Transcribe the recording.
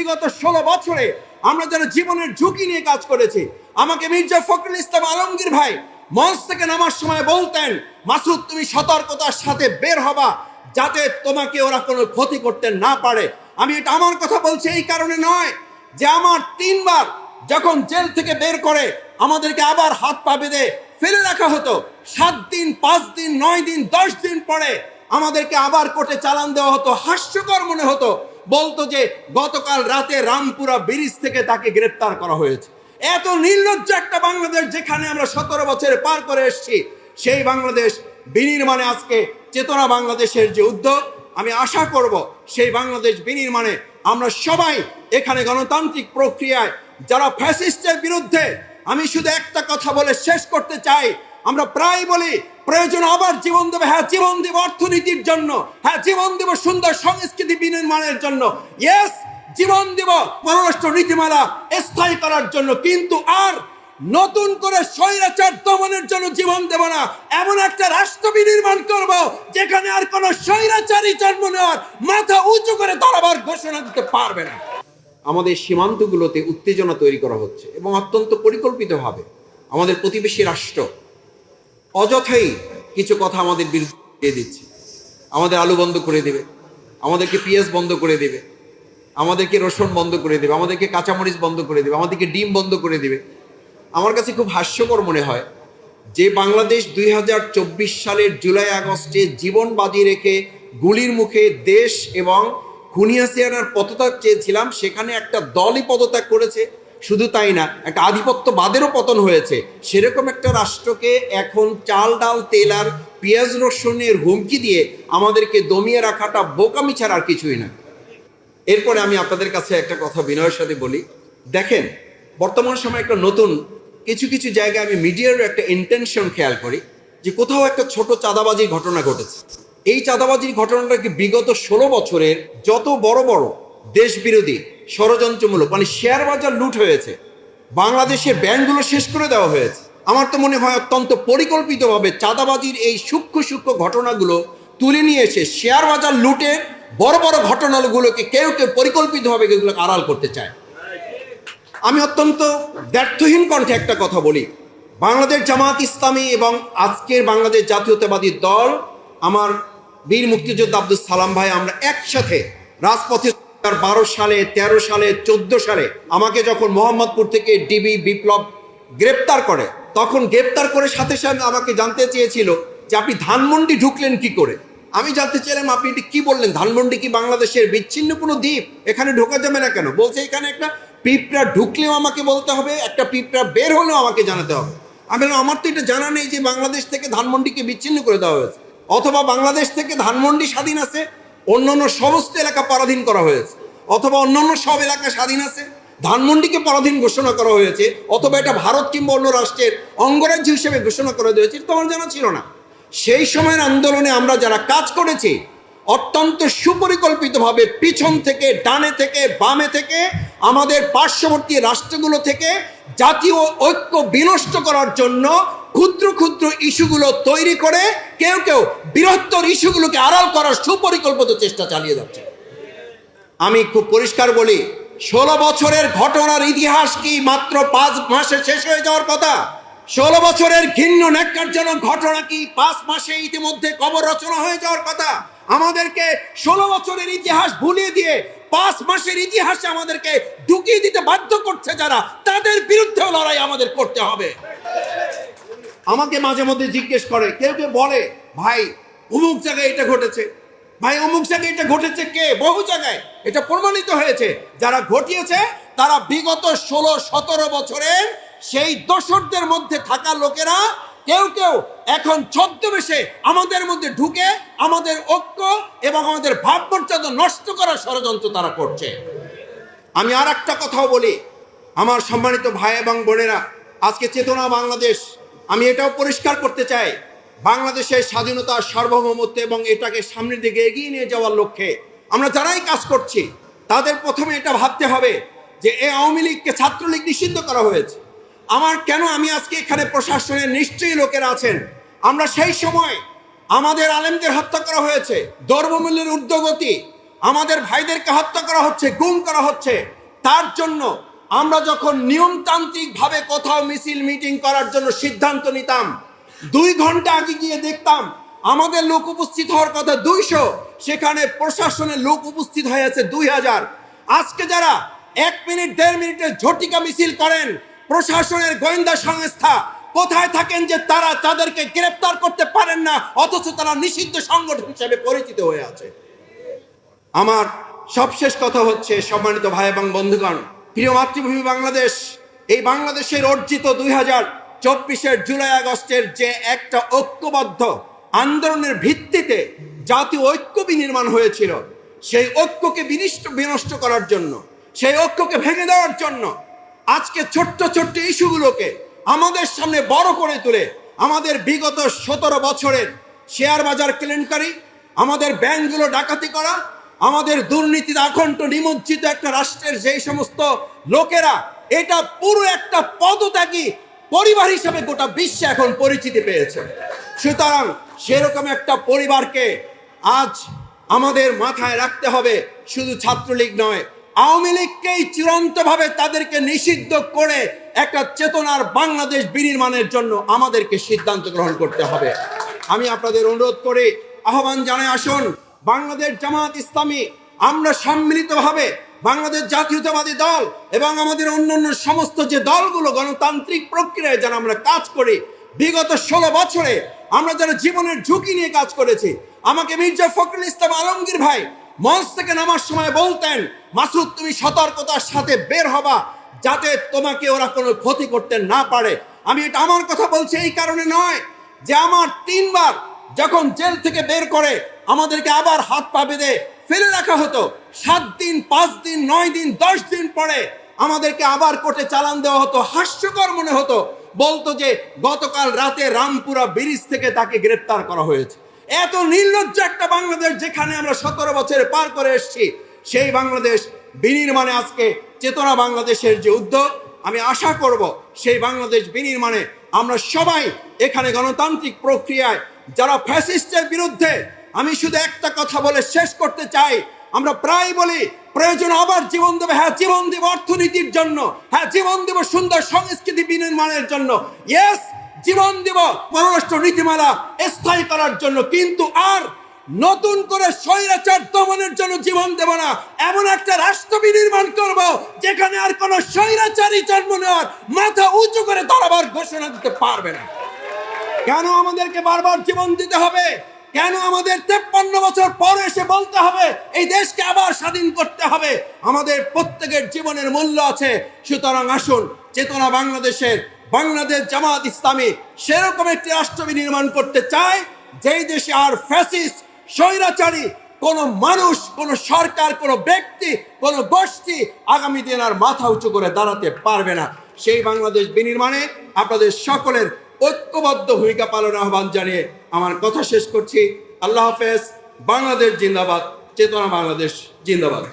বিগত 16 বছরে আমরা যারা জীবনের ঝুঁকি নিয়ে কাজ করেছি, আমাকে মির্জা ফখরুল ইসলাম আলমগীর ভাই মঞ্চ থেকে নামার সময় বলতেন, মাসুদ তুমি সতর্কতার সাথে বের হবা, যাতে তোমাকে ওরা কোনো ক্ষতি করতে না পারে। আমি এটা আমার কথা বলছি এই কারণে নয় যে আমার 3 বার যখন জেল থেকে বের করে আমাদেরকে আবার হাত পা বেঁধে ফেলে রাখা হতো, 7 দিন 5 দিন 9 দিন 10 দিন পরে আমাদেরকে আবার কোর্টে চালান দেওয়া হতো। হাস্যকর মনে হতো, বলতো যে গতকাল রাতে রামপুরা ব্রিজ থেকে তাকে গ্রেপ্তার করা হয়েছে। এত নির্লজ্জ একটা বাংলাদেশ যেখানে আমরা 17 বছরে পার করে এসেছি, সেই বাংলাদেশ বিনির্মাণে আজকে চেতনা বাংলাদেশের যে উদ্যোগ, আমি আশা করব সেই বাংলাদেশ বিনির্মাণে আমরা সবাই এখানে গণতান্ত্রিক প্রক্রিয়ায় যারা ফ্যাসিস্টের বিরুদ্ধে, আমি শুধু একটা কথা বলে শেষ করতে চাই, আমরা প্রায় বলি প্রয়োজন আবার জীবন দেবে, হ্যাঁ জীবন দেব অর্থনীতির জন্য, হ্যাঁ জীবন দেব সুন্দর সংস্কৃতি বিনির্মাণের জন্য, ইয়েস জীবন দেব পররাষ্ট্র নীতিমালা স্থায়ী করার জন্য, কিন্তু আর নতুন করে স্বৈরাচার দমনের জন্য জীবন দেব না। এমন একটা রাষ্ট্র বিনির্মাণ করব যেখানে আর কোনো স্বৈরাচারী জন্ম নেওয়ার মাথা উঁচু করে দাঁড়াবার ঘোষণা দিতে পারবে না। আমাদের সীমান্তগুলোতে উত্তেজনা তৈরি করা হচ্ছে এবং অত্যন্ত পরিকল্পিতভাবে আমাদের প্রতিবেশী রাষ্ট্র অযথাই কিছু কথা আমাদের বিরুদ্ধে দিচ্ছে। আমাদের আলু বন্ধ করে দেবে, আমাদেরকে পেঁয়াজ বন্ধ করে দেবে, আমাদেরকে রসুন বন্ধ করে দেবে, আমাদেরকে কাঁচামরিচ বন্ধ করে দেবে, আমাদেরকে ডিম বন্ধ করে দেবে। আমার কাছে খুব হাস্যকর মনে হয় যে বাংলাদেশ 2024 সালের জুলাই আগস্টে জীবন বাজি রেখে গুলির মুখে দেশ এবং খুনি হাসিনার পদত্যাগ চেয়েছিলাম, সেখানে একটা দলই পদত্যাগ করেছে। শুধু তাই না, একটা আধিপত্যবাদেরও পতন হয়েছে। সেরকম একটা রাষ্ট্রকে এখন চাল ডাল তেল আর পেঁয়াজ রসুনের হুমকি দিয়ে আমাদেরকে দমিয়ে রাখাটা বোকামি ছাড়া আর কিছুই না। এরপরে আমি আপনাদের কাছে একটা কথা বিনয়ের সাথে বলি, দেখেন বর্তমান সময় একটা নতুন কিছু কিছু জায়গায় আমি মিডিয়ার একটা ইন্টেনশন খেয়াল করি যে কোথাও একটা ছোট চাঁদাবাজির ঘটনা ঘটেছে। এই চাঁদাবাজির ঘটনাটা কি বিগত 16 বছরের যত বড় বড় দেশ বিরোধী ষড়যন্ত্রমূলক, মানে শেয়ার বাজার লুট হয়েছে, বাংলাদেশের ব্যাংকগুলো শেষ করে দেওয়া হয়েছে, আমার তো মনে হয় অত্যন্ত পরিকল্পিতভাবে চাঁদাবাজির এই সূক্ষ্ম সূক্ষ্ম ঘটনাগুলো তুলে নিয়ে এসে শেয়ার বাজার লুটের বড় বড় ঘটনাগুলোকে কেউ কেউ পরিকল্পিতভাবে এগুলো আড়াল করতে চায়। আমি অত্যন্ত ব্যর্থহীন কণ্ঠে একটা কথা বলি, বাংলাদেশ জামাত ইসলামী এবং আজকের বাংলাদেশ জাতীয়তাবাদী দল, আমার বীর মুক্তিযোদ্ধা আব্দুল সালাম ভাই, আমরা একসাথে রাজপথে 12 সালে 13 সালে 14 সালে আমাকে যখন মোহাম্মদপুর থেকে ডিবি বিপ্লব গ্রেপ্তার করে, তখন গ্রেপ্তার করে সাথে সাথে আমাকে জানতে চেয়েছিল যে আপনি ধানমন্ডি ঢুকলেন কি করে। আমি জানতে চাইলাম আপনি এটি কি বললেন, ধানমন্ডি কি বাংলাদেশের বিচ্ছিন্ন কোনো দ্বীপ, এখানে ঢোকা যাবে না কেন? বলছে এখানে একটা পিঁপড়া ঢুকলেও আমাকে বলতে হবে, একটা পিঁপড়া বের হলেও আমাকে জানাতে হবে। আমি বললাম আমার তো এটা জানা নেই যে বাংলাদেশ থেকে ধানমন্ডিকে বিচ্ছিন্ন করে দেওয়া হয়েছে, অথবা বাংলাদেশ থেকে ধানমন্ডি স্বাধীন আছে, অন্যান্য সমস্ত এলাকা পরাধীন করা হয়েছে, অথবা অন্যান্য সব এলাকা স্বাধীন আছে, ধানমন্ডিকে পরাধীন ঘোষণা করা হয়েছে, অথবা এটা ভারত কিংবা অন্য রাষ্ট্রের অঙ্গরাজ্য হিসেবে ঘোষণা করা হয়েছে, এটা তো আমার জানা ছিল না। সেই সময়ের আন্দোলনে আমরা যারা কাজ করেছি অত্যন্ত সুপরিকল্পিতভাবে পিছন থেকে, ডানে থেকে, বামে থেকে, আমাদের পার্শ্ববর্তী রাষ্ট্রগুলো থেকে জাতীয় ঐক্য বিনষ্ট করার জন্য ক্ষুদ্র ক্ষুদ্র ইস্যুগুলো তৈরি করে কেউ কেউ বৃহত্তর ইস্যুগুলোকে আড়াল করার সুপরিকল্পিত চেষ্টা চালিয়ে যাচ্ছে। আমি খুব পরিষ্কার বলি, 16 বছরের ঘটনার ইতিহাস কি মাত্র 5 মাসে শেষ হয়ে যাওয়ার কথা? 16 বছরের ঘৃণ্য ন্যাক্কারজনক ঘটনা কি 5 মাসে ইতিমধ্যে কবর রচনা হয়ে যাওয়ার কথা? আমাদেরকে 16 বছরের ইতিহাস ভুলিয়ে দিয়ে 5 মাসের ইতিহাসে আমাদেরকে ঢুকিয়ে দিতে বাধ্য করছে যারা, তাদের বিরুদ্ধেও লড়াই আমাদের করতে হবে। আমাকে মাঝে মধ্যে জিজ্ঞেস করে, কেউ কেউ বলে ভাই অমুক জায়গায় এটা ঘটেছে, ভাই অমুক জায়গায় এটা ঘটেছে, কে? বহু জায়গায় এটা প্রমাণিত হয়েছে। যারা ঘটিয়েছে তারা বিগত 16-17 বছরের সেই দোসরদের মধ্যে থাকা লোকেরা, কেউ কেউ এখন ছদ্মবেশে আমাদের মধ্যে ঢুকে আমাদের ঐক্য এবং আমাদের ভাবমর্যাদা নষ্ট করার ষড়যন্ত্র তারা করছে। আমি আর একটা কথাও বলি, আমার সম্মানিত ভাই এবং বোনেরা, আজকে চেতনা বাংলাদেশ, আমি এটাও পরিষ্কার করতে চাই, বাংলাদেশের স্বাধীনতা, সার্বভৌমত্ব এবং এটাকে সামনের দিকে এগিয়ে নিয়ে যাওয়ার লক্ষ্যে আমরা যারাই কাজ করছি তাদের প্রথমে এটা ভাবতে হবে যে এই আওয়ামী লীগকে ছাত্রলীগ নিষিদ্ধ করা হয়েছে। আমি আজকে এখানে প্রশাসনের নিশ্চয়ই লোকেরা আছেন, আমরা সেই সময় আমাদের আলেমদের হত্যা করা হয়েছে, দ্রব্যমূল্যের ঊর্ধ্বগতি, আমাদের ভাইদেরকে হত্যা করা হচ্ছে, গুম করা হচ্ছে, তার জন্য আমরা যখন নিয়মতান্ত্রিকভাবে কোথাও মিছিল মিটিং করার জন্য সিদ্ধান্ত নিতাম, 2 ঘন্টা আগে গিয়ে দেখতাম আমাদের লোক উপস্থিত হওয়ার কথা 200, সেখানে প্রশাসনের লোক উপস্থিত হয়েছে 2000। আজকে যারা 1 মিনিট 1.5 মিনিটের ঝটিকা মিছিল করেন, প্রশাসনের গোয়েন্দা সংস্থা কোথায় থাকেন যে তারা তাদেরকে গ্রেফতার করতে পারেন না, অথচ তারা নিষিদ্ধ সংগঠন হিসেবে পরিচিত হয়ে আছে। আমার সবশেষ কথা হচ্ছে, সম্মানিত ভাই এবং বন্ধুগণ, প্রিয় মাতৃভূমি বাংলাদেশ, এই বাংলাদেশের অর্জিত 2024-এর জুলাই আগস্টের যে একটা ঐক্যবদ্ধ আন্দোলনের ভিত্তিতে জাতীয় ঐক্য বিনির্মাণ হয়েছিল, সেই ঐক্যকে বিনষ্ট করার জন্য, সেই ঐক্যকে ভেঙে দেওয়ার জন্য আজকে ছোট্ট ছোট্ট ইস্যুগুলোকে আমাদের সামনে বড় করে তুলে আমাদের বিগত 17 বছরের শেয়ার বাজার কেলেঙ্কারি, আমাদের ব্যাংকগুলো ডাকাতি করা, আমাদের দুর্নীতিতে আকণ্ঠ নিমজ্জিত একটা রাষ্ট্রের যেই সমস্ত লোকেরা, এটা পুরো একটা পদত্যাগী পরিবার হিসেবে গোটা বিশ্বে এখন পরিচিতি পেয়েছে। সুতরাং সেরকম একটা পরিবারকে আজ আমাদের মাথায় রাখতে হবে। শুধু ছাত্রলীগ নয়, আওয়ামী লীগকেই চূড়ান্তভাবে তাদেরকে নিষিদ্ধ করে একটা চেতনার বাংলাদেশ বিনির্মাণের জন্য আমাদেরকে সিদ্ধান্ত গ্রহণ করতে হবে। আমি আপনাদের অনুরোধ করে আহ্বান জানাই, আসুন বাংলাদেশ জামাত ইসলামী আমরা সম্মিলিতভাবে বাংলাদেশ জাতীয়তাবাদী দল এবং আমাদের অন্যান্য সমস্ত যে দলগুলো গণতান্ত্রিক প্রক্রিয়ায় যারা আমরা কাজ করি, বিগত 16 বছরে আমরা যারা জীবনের ঝুঁকি নিয়ে কাজ করেছি, আমাকে মির্জা ফখরুল ইসলাম আলমগীর ভাই মঞ্চ থেকে নামার সময় বলতেন, মাসুদ তুমি সতর্কতার সাথে বের হবা যাতে তোমাকে ওরা কোনো ক্ষতি করতে না পারে। আমি এটা আমার কথা বলছি এই কারণে নয় যে আমার 3 বার যখন জেল থেকে বের করে আমাদেরকে আবার হাত পা বেঁধে ফেলে রাখা হতো, 7 দিন 5 দিন 9 দিন 10 দিন পরে আমাদেরকে আবার কোর্টে চালান দেওয়া হতো। হাস্যকর মনে হতো, বলতো যে গতকাল রাতে রামপুরা ব্রিজ থেকে তাকে গ্রেপ্তার করা হয়েছে। এত নির্লজ্জ একটা বাংলাদেশ যেখানে আমরা 17 বছরে পার করে এসেছি, সেই বাংলাদেশ বিনির্মাণে আজকে চেতনা বাংলাদেশের যে উদ্যোগ, আমি আশা করব সেই বাংলাদেশ বিনির্মাণে আমরা সবাই এখানে গণতান্ত্রিক প্রক্রিয়ায় যারা ফ্যাসিস্টের বিরুদ্ধে, আমি শুধু একটা কথা বলে শেষ করতে চাই, আমরা প্রায় বলি প্রয়োজন আবার জীবন দেবে, হ্যাঁ জীবন দেব অর্থনীতির জন্য, হ্যাঁ জীবন দেব সুন্দর সংস্কৃতি বিনির্মাণের জন্য, ইয়েস জীবন দেব পররাষ্ট্র নীতিমালা স্থায়ী করার জন্য, কিন্তু আর নতুন করে স্বৈরাচার দমনের জন্য জীবন দেব না। এমন একটা রাষ্ট্র বিনির্মাণ করব যেখানে আর কোনো স্বৈরাচারী জন্ম নেওয়ার মাথা উঁচু করে দাঁড়াবার ঘোষণা দিতে পারবে না। কেন আমাদেরকে বারবার জীবন দিতে হবে? কেন আমাদের 53 বছর পরে এসে বলতে হবে এই দেশকে আবার স্বাধীন করতে হবে? আমাদের প্রত্যেকের জীবনের মূল্য আছে। সুতরাং আসুন চেতনা বাংলাদেশের বাংলাদেশ জামাত ইসলামী সেরকম একটি রাষ্ট্র নির্মাণ করতে চায় যেই দেশে আর ফ্যাসিস্ট স্বৈরাচারী কোনো মানুষ, কোনো সরকার, কোনো ব্যক্তি, কোনো গোষ্ঠী আগামী দিন আর মাথা উঁচু করে দাঁড়াতে পারবে না। সেই বাংলাদেশ বিনির্মাণে আপনাদের সকলের ঐক্যবদ্ধ ভূমিকা পালনের আহ্বান জানিয়ে আমার কথা শেষ করছি। আল্লাহ হাফেজ। বাংলাদেশ জিন্দাবাদ, চেতনা বাংলাদেশ জিন্দাবাদ।